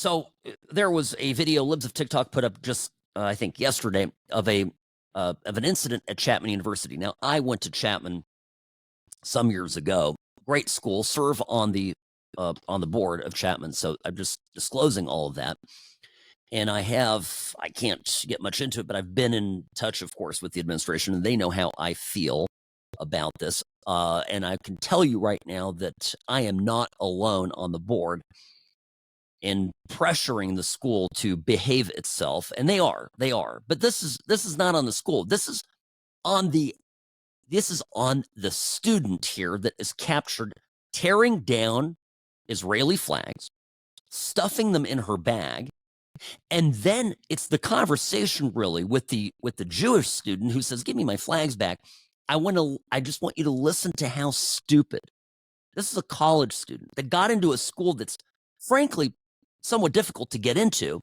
So there was a video Libs of TikTok put up just, I think, yesterday of an incident at Chapman University. Now, I went to Chapman some years ago. Great school, serve on the board of Chapman. So I'm just disclosing all of that. And I can't get much into it, but I've been in touch, of course, with the administration, and they know how I feel about this. And I can tell you right now that I am not alone on the board in pressuring the school to behave itself. And they are. But this is not on the school. This is on the student here that is captured tearing down Israeli flags, stuffing them in her bag. And then it's the conversation really with the Jewish student who says, "Give me my flags back." I just want you to listen to how stupid. This is a college student that got into a school that's frankly somewhat difficult to get into.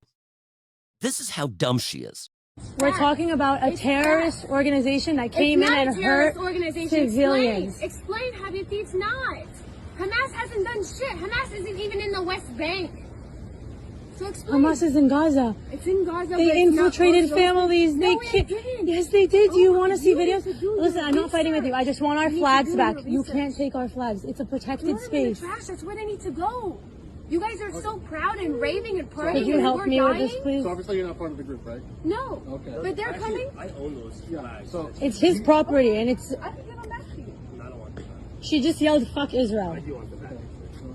This is how dumb she is. We're talking about a terrorist organization that came in and hurt civilians. Explain, Habibti, it's not. Hamas hasn't done shit. Hamas isn't even in the West Bank. So explain. Hamas is in Gaza. It's in Gaza. They infiltrated families. No, they didn't. Yes, they did. Do you want to see videos? Listen, I'm not fighting with you. I just want our flags back. You can't take our flags. It's a protected space. Trash. That's where they need to go. You guys are so proud and raving and partying. Could you help me with this, please? So obviously you're not part of the group, right? No. Okay. But they're coming. I own those flags. So it's his property, and it's. I can give them back to you. I don't want them back. She just yelled, "Fuck Israel." I do want them back.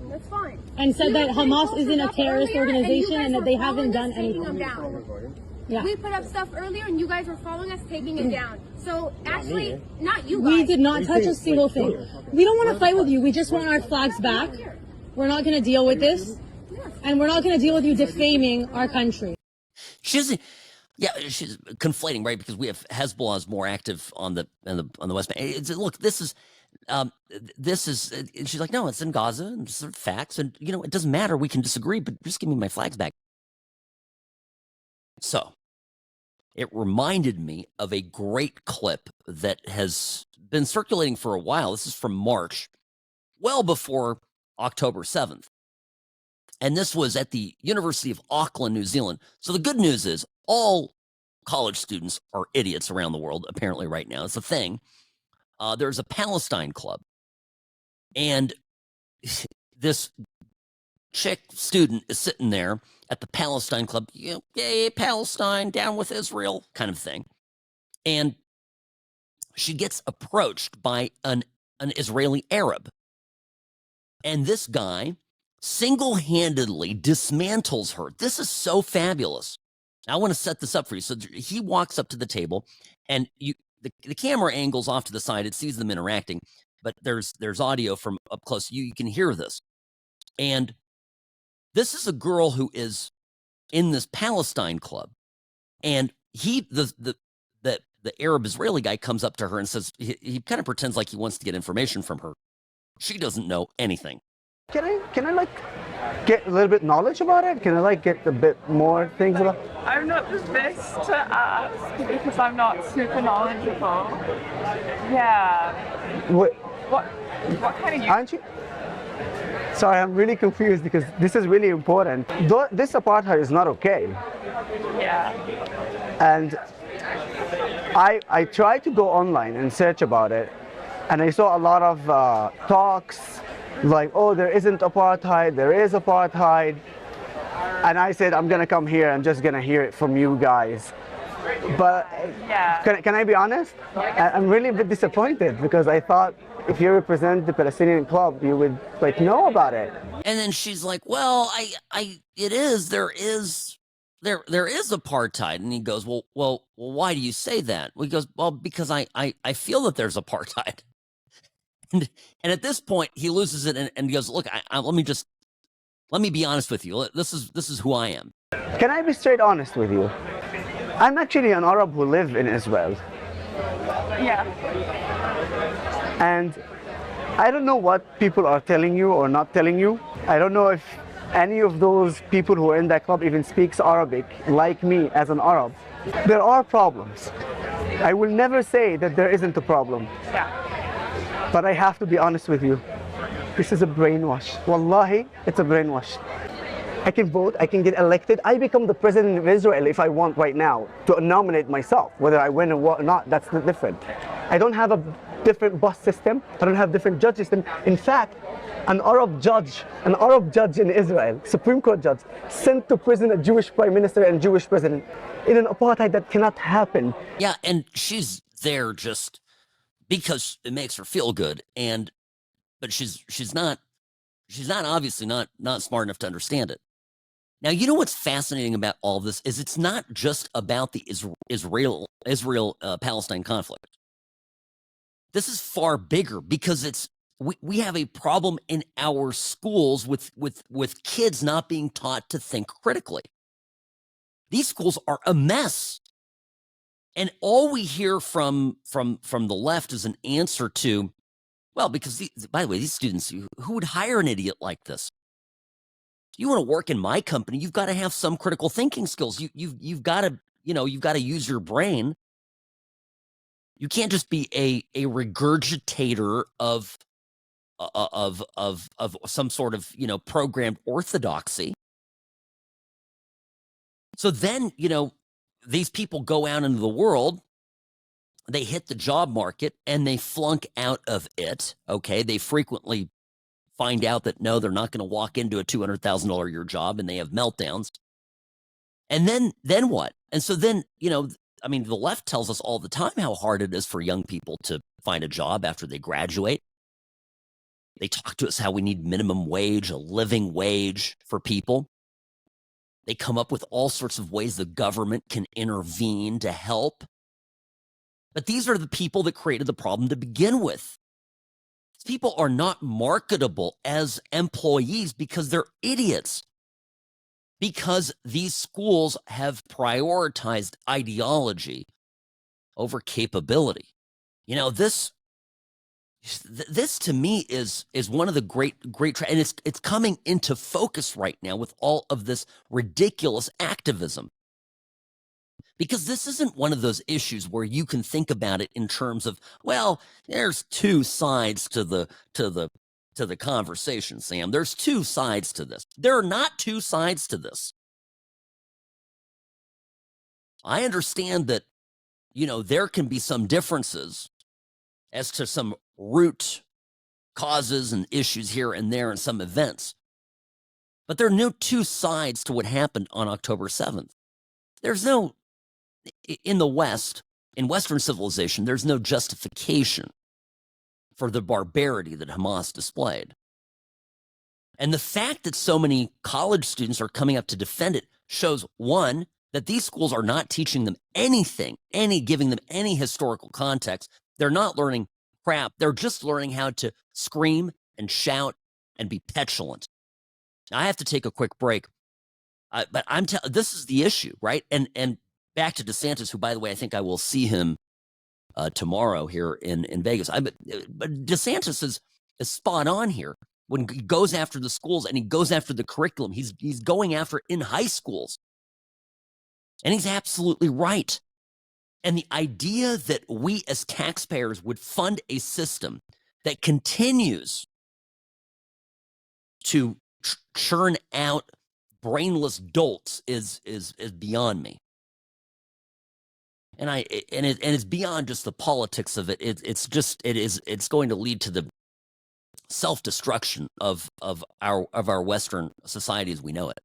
That's fine. And said that Hamas isn't a terrorist organization and that they haven't done anything. Yeah. We put up stuff earlier and you guys were following us, taking it down. So actually, not you guys. We did not touch a single thing. We don't want to fight with you. We just want our flags back. We're not going to deal with this. And we're not going to deal with you defaming our country. She's conflating, right? Because we have Hezbollah is more active on the West Bank. Look, this is, and she's like, no, it's in Gaza, and it's facts, and it doesn't matter. We can disagree, but just give me my flags back. So, it reminded me of a great clip that has been circulating for a while. This is from March, well before October 7th. And this was at the University of Auckland, New Zealand. So the good news is all college students are idiots around the world, apparently right now. It's a thing. There's a Palestine club. And this chick student is sitting there at the Palestine club. Yay, Palestine, down with Israel, kind of thing. And she gets approached by an Israeli Arab. And this guy single-handedly dismantles her. This is so fabulous. I want to set this up for you. So he walks up to the table, and the camera angles off to the side. It sees them interacting, but there's audio from up close. You can hear this. And this is a girl who is in this Palestine club, and the Arab Israeli guy comes up to her and says, he kind of pretends like he wants to get information from her. She doesn't know anything. Can I get a little bit knowledge about it? Can I get a bit more things about it? I'm not the best to ask because I'm not super knowledgeable. Yeah. What kind of... Aren't you? Sorry, I'm really confused because this is really important. This apartheid is not okay. Yeah. And I tried to go online and search about it, and I saw a lot of talks like, oh, there isn't apartheid, there is apartheid. And I said, I'm going to come here, I'm just going to hear it from you guys. But yeah. Can I be honest? I'm really a bit disappointed because I thought if you represent the Palestinian club, you would know about it. And then she's like, well, there is apartheid. And he goes, well, why do you say that? Well, he goes, well, because I feel that there's apartheid. And at this point, he loses it and he goes, look, let me be honest with you. This is who I am. Can I be straight honest with you? I'm actually an Arab who live in Israel. Yeah. And I don't know what people are telling you or not telling you. I don't know if any of those people who are in that club even speaks Arabic, like me as an Arab. There are problems. I will never say that there isn't a problem. Yeah. But I have to be honest with you. This is a brainwash. Wallahi, it's a brainwash. I can vote, I can get elected. I become the president of Israel if I want right now to nominate myself. Whether I win or not, that's different. I don't have a different bus system. I don't have different judge system. In fact, an Arab judge in Israel, Supreme Court judge, sent to prison a Jewish prime minister and Jewish president in an apartheid that cannot happen. Yeah, and she's there just because it makes her feel good, but she's not obviously not smart enough to understand it. Now, you know what's fascinating about all this is it's not just about the Israel Palestine conflict. This is far bigger because we have a problem in our schools with kids not being taught to think critically. These schools are a mess. And all we hear from the left is an answer to, well, because by the way, these students, who would hire an idiot like this? You want to work in my company, you've got to have some critical thinking skills. You've got to, you've got to use your brain. You can't just be a regurgitator of some sort of, programmed orthodoxy. So then, these people go out into the world, they hit the job market and they flunk out of it. Okay. They frequently find out that no, they're not going to walk into a $200,000 a year job, and they have meltdowns. And then what? And so then, the left tells us all the time how hard it is for young people to find a job after they graduate. They talk to us how we need minimum wage, a living wage for people. They come up with all sorts of ways the government can intervene to help. But these are the people that created the problem to begin with. These people are not marketable as employees because they're idiots. Because these schools have prioritized ideology over capability. This to me is one of the great, and it's coming into focus right now with all of this ridiculous activism. Because this isn't one of those issues where you can think about it in terms of, well, there's two sides to the conversation, Sam. There's two sides to this. There are not two sides to this. I understand that, there can be some differences as to some root causes and issues here and there in some events. But there are no two sides to what happened on October 7th. There's no, in the West, in Western civilization, there's no justification for the barbarity that Hamas displayed. And the fact that so many college students are coming up to defend it shows, one, that these schools are not teaching them anything, giving them any historical context. They're not learning crap. They're just learning how to scream and shout and be petulant. Now, I have to take a quick break, but this is the issue, right? And back to DeSantis, who, by the way, I think I will see him tomorrow here in Vegas. But DeSantis is spot on here when he goes after the schools and he goes after the curriculum. He's going after in high schools, and he's absolutely right. And the idea that we as taxpayers would fund a system that continues to churn out brainless dolts is beyond me. And it's beyond just the politics of it. It's going to lead to the self-destruction of our Western society as we know it.